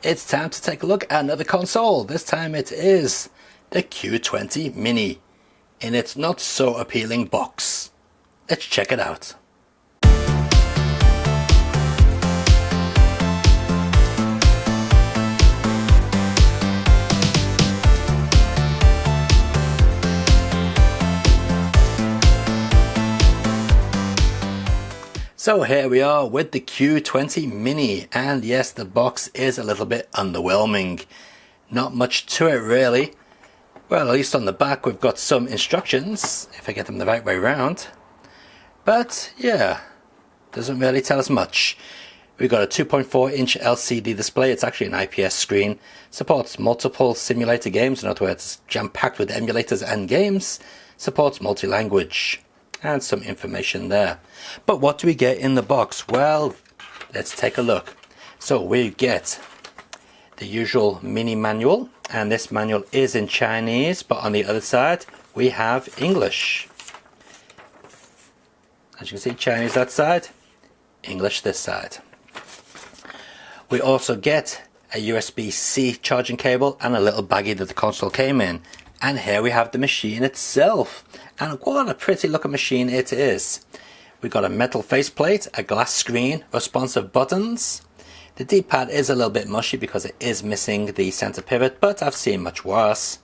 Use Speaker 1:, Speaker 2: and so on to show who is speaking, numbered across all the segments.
Speaker 1: It's time to take a look at another console. This time it is the Q20 Mini in its not so appealing box. Let's check it out. So here we are with the Q20 Mini, and yes, the box is a little bit underwhelming. Not much to it really. Well, at least on the back we've got some instructions, if I get them the right way around. But yeah, doesn't really tell us much. We've got a 2.4-inch LCD display. It's actually an IPS screen. Supports multiple simulator games, in other words, jam-packed with emulators and games. Supports multi-language. And some information there. But what do we get in the box? Well, let's take a look. So we get the usual mini manual, and this manual is in Chinese, but on the other side we have English. As you can see, Chinese that side, English this side. We also get a USB-C charging cable and a little baggie that the console came in. And here we have the machine itself. And what a pretty looking machine it is. We've got a metal faceplate, a glass screen, responsive buttons. The D-pad is a little bit mushy because it is missing the center pivot, but I've seen much worse.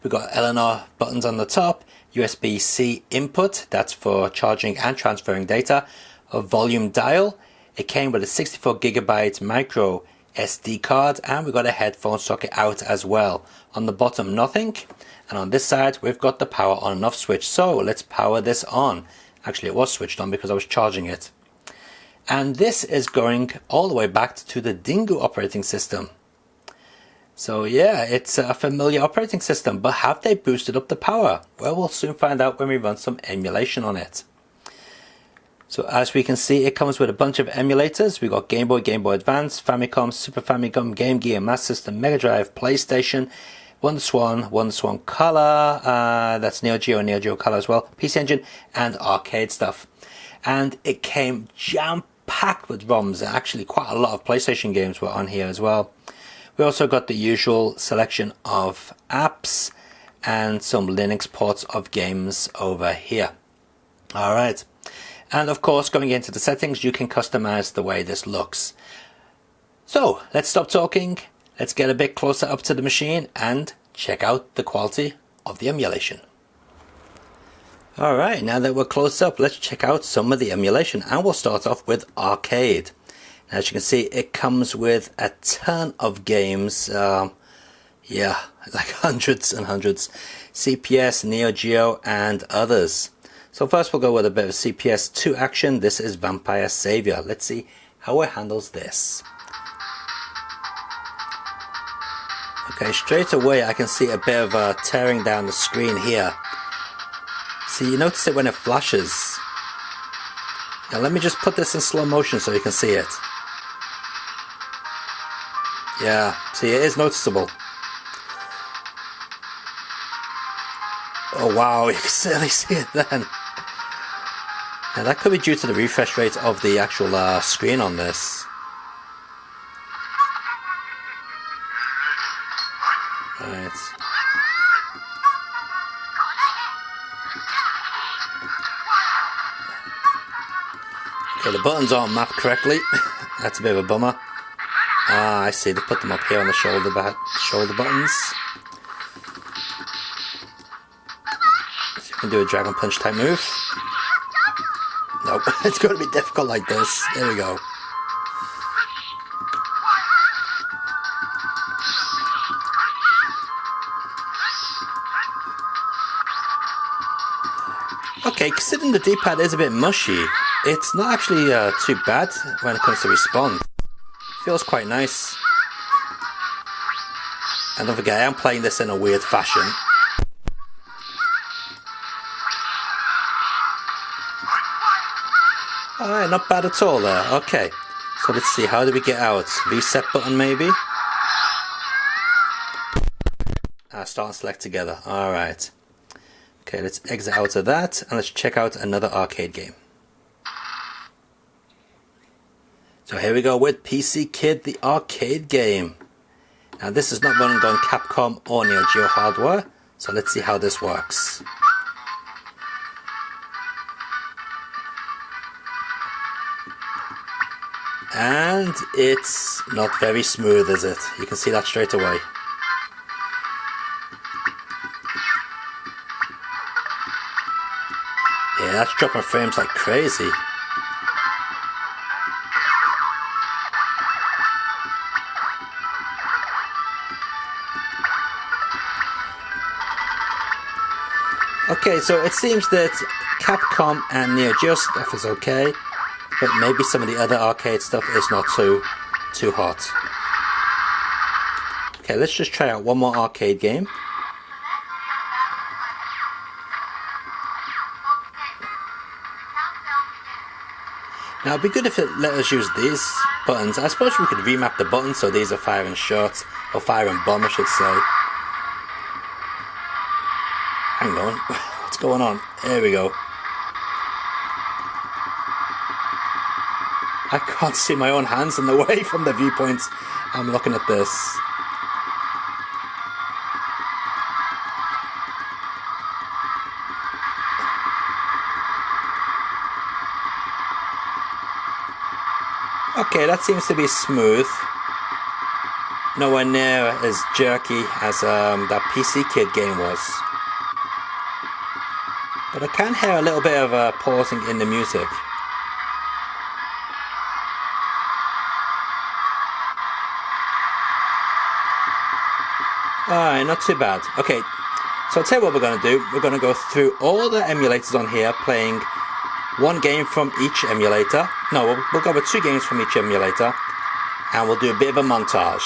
Speaker 1: We've got L&R buttons on the top, USB-C input, that's for charging and transferring data, a volume dial. It came with a 64GB micro SD card, and we've got a headphone socket out as well. On the bottom, nothing. And on this side, we've got the power on and off switch. So let's power this on. Actually, it was switched on because I was charging it. And this is going all the way back to the Dingo operating system. So yeah, it's a familiar operating system, but have they boosted up the power? Well, we'll soon find out when we run some emulation on it. So as we can see, it comes with a bunch of emulators. We've got Game Boy, Game Boy Advance, Famicom, Super Famicom, Game Gear, Master System, Mega Drive, PlayStation, WonderSwan Color, that's Neo Geo and Neo Geo Color as well, PC Engine, and arcade stuff. And it came jam-packed with ROMs. Actually, quite a lot of PlayStation games were on here as well. We also got the usual selection of apps and some Linux ports of games over here. Alright. And of course, going into the settings, you can customize the way this looks. So let's stop talking. Let's get a bit closer up to the machine and check out the quality of the emulation. Alright, now that we're close up, let's check out some of the emulation, and we'll start off with arcade. As you can see, it comes with a ton of games. Yeah, like hundreds and hundreds. CPS, Neo Geo, and others. So first we'll go with a bit of CPS 2 action. This is Vampire Savior. Let's see how it handles this. Okay, straight away I can see a bit of tearing down the screen here. See, you notice it when it flashes. Now let me just put this in slow motion so you can see it. Yeah, see, it is noticeable. Oh wow, you can certainly see it then. Now that could be due to the refresh rate of the actual screen on this. Right. Okay, the buttons aren't mapped correctly. That's a bit of a bummer. Ah, I see, they put them up here on the shoulder buttons. So you can do a Dragon Punch type move. Nope, it's going to be difficult like this. There we go. Okay, considering the D-pad is a bit mushy, it's not actually too bad when it comes to respond. Feels quite nice. And don't forget, I am playing this in a weird fashion. Alright, not bad at all there. Okay, so let's see, how do we get out? Reset button maybe? Start and select together. Alright. Okay, let's exit out of that and let's check out another arcade game. So here we go with PC Kid, the arcade game. Now this is not running on Capcom or Neo Geo hardware, so let's see how this works. And it's not very smooth, is it? You can see that straight away. Yeah, that's dropping frames like crazy. Okay, so it seems that Capcom and Neo Geo stuff is okay, but maybe some of the other arcade stuff is not too hot. Okay, let's just try out one more arcade game. Now it'd be good if it let us use these buttons. I suppose we could remap the buttons so these are fire and shot, or fire and bomb I should say. Hang on, what's going on? There we go. I can't see my own hands in the way from the viewpoint I'm looking at this. Okay, that seems to be smooth. Nowhere near as jerky as that PC Kid game was. But I can hear a little bit of pausing in the music. Alright, not too bad. Okay, so I'll tell you what we're going to do. We're going to go through all the emulators on here, playing one game from each emulator. No, we'll go with 2 games from each emulator, and we'll do a bit of a montage.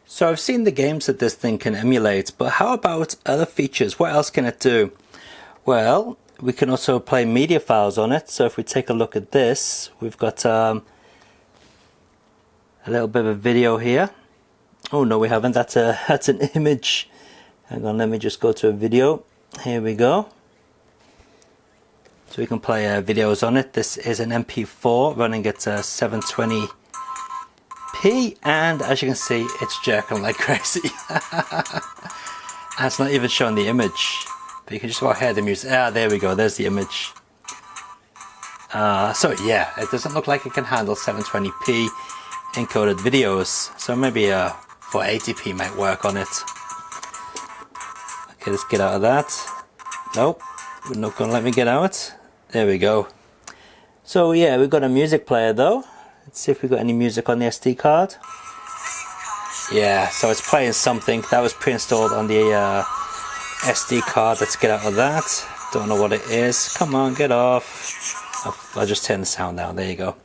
Speaker 1: So I've seen the games that this thing can emulate, but how about other features? What else can it do? Well, we can also play media files on it. So if we take a look at this, we've got a little bit of a video here. Oh no, we haven't. That's an image. Hang on, let me just go to a video. Here we go. So we can play videos on it. This is an MP4 running at 720p, and as you can see, it's jerking like crazy. And it's not even showing the image, but you can just about hear the music. Ah, there we go. There's the image. So yeah, it doesn't look like it can handle 720p encoded videos. So maybe 480p might work on it. Okay, let's get out of that. Nope, we're not gonna let me get out. There we go. So yeah, we've got a music player though. Let's see if we got any music on the SD card. Yeah, so it's playing something that was pre-installed on the SD card. Let's get out of that. Don't know what it is. Come on, get off. I'll just turn the sound down. There you go.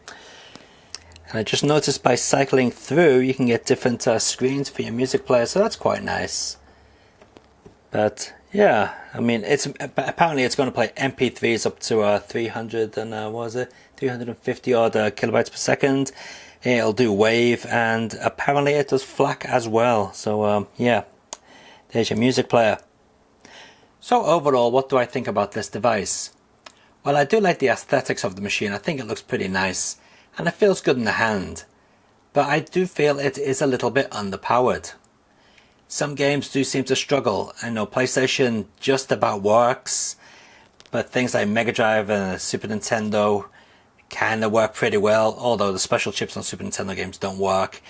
Speaker 1: And I just noticed by cycling through, you can get different screens for your music player, so that's quite nice. But yeah, I mean, apparently it's going to play MP3s up to 300 and what was it? 350 odd kilobytes per second. It'll do wave, and apparently it does FLAC as well. So yeah, there's your music player. So overall, what do I think about this device? Well, I do like the aesthetics of the machine. I think it looks pretty nice, and it feels good in the hand. But I do feel it is a little bit underpowered. Some games do seem to struggle. I know PlayStation just about works, but things like Mega Drive and Super Nintendo kind of work pretty well, although the special chips on Super Nintendo games don't work.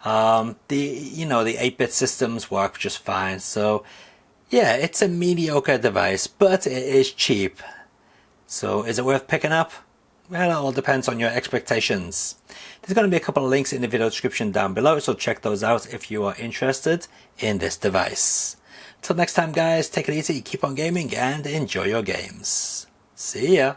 Speaker 1: The 8-bit systems work just fine. So yeah, it's a mediocre device, but it is cheap. So is it worth picking up? Well, it all depends on your expectations. There's going to be a couple of links in the video description down below, so check those out if you are interested in this device. Till next time guys, take it easy, keep on gaming, and enjoy your games. See ya!